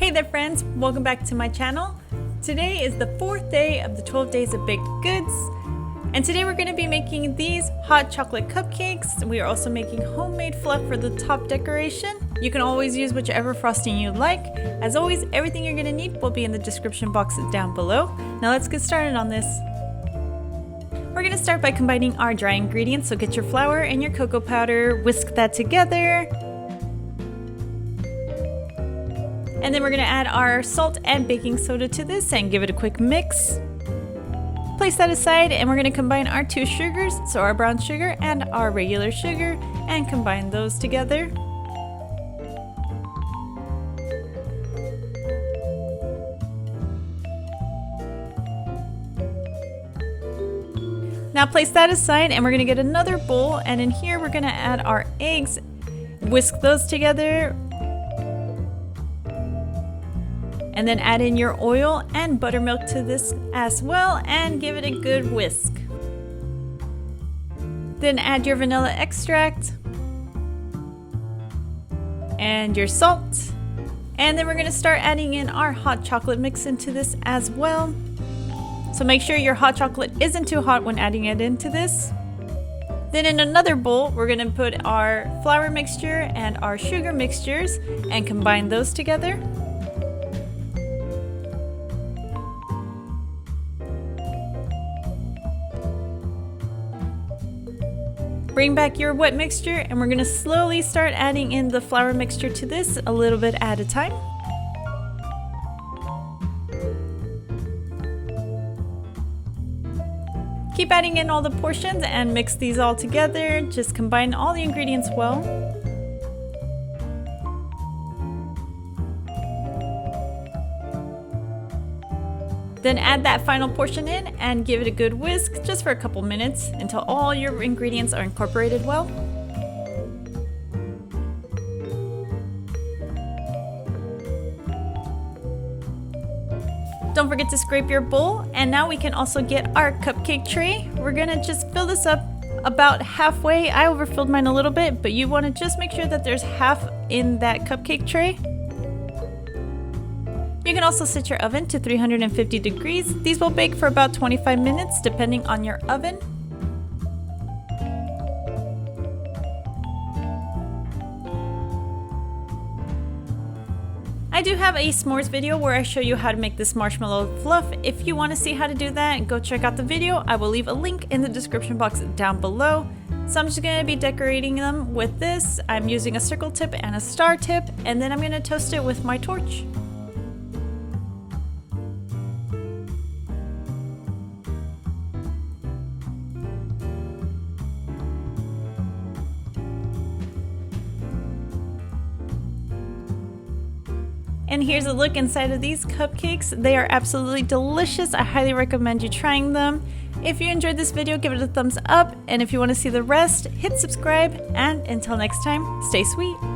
Hey there friends, welcome back to my channel. Today is the 4th day of the 12 days of baked goods. And today we're going to be making these hot chocolate cupcakes. We are also making homemade fluff for the top decoration. You can always use whichever frosting you like. As always, everything you're going to need will be in the description box down below. Now let's get started on this. We're going to start by combining our dry ingredients. So get your flour and your cocoa powder, whisk that together. And then we're going to add our salt and baking soda to this and give it a quick mix. Place that aside and we're going to combine our two sugars, so our brown sugar and our regular sugar, and combine those together. Now place that aside and we're going to get another bowl, and in here we're going to add our eggs, whisk those together. And then add in your oil and buttermilk to this as well and give it a good whisk. Then add your vanilla extract and your salt. And then we're going to start adding in our hot chocolate mix into this as well. So make sure your hot chocolate isn't too hot when adding it into this. Then in another bowl, we're going to put our flour mixture and our sugar mixtures and combine those together. Bring back your wet mixture and we're going to slowly start adding in the flour mixture to this a little bit at a time. Keep adding in all the portions and mix these all together. Just combine all the ingredients well. Then add that final portion in and give it a good whisk just for a couple minutes until all your ingredients are incorporated well. Don't forget to scrape your bowl, and now we can also get our cupcake tray. We're gonna just fill this up about halfway. I overfilled mine a little bit, but you wanna just make sure that there's half in that cupcake tray. You can also set your oven to 350 degrees. These will bake for about 25 minutes depending on your oven. I do have a s'mores video where I show you how to make this marshmallow fluff. If you want to see how to do that, go check out the video. I will leave a link in the description box down below. So I'm just going to be decorating them with this. I'm using a circle tip and a star tip, and then I'm going to toast it with my torch. And here's a look inside of these cupcakes. They are absolutely delicious. I highly recommend you trying them. If you enjoyed this video, give it a thumbs up. And if you want to see the rest, hit subscribe. And until next time, stay sweet.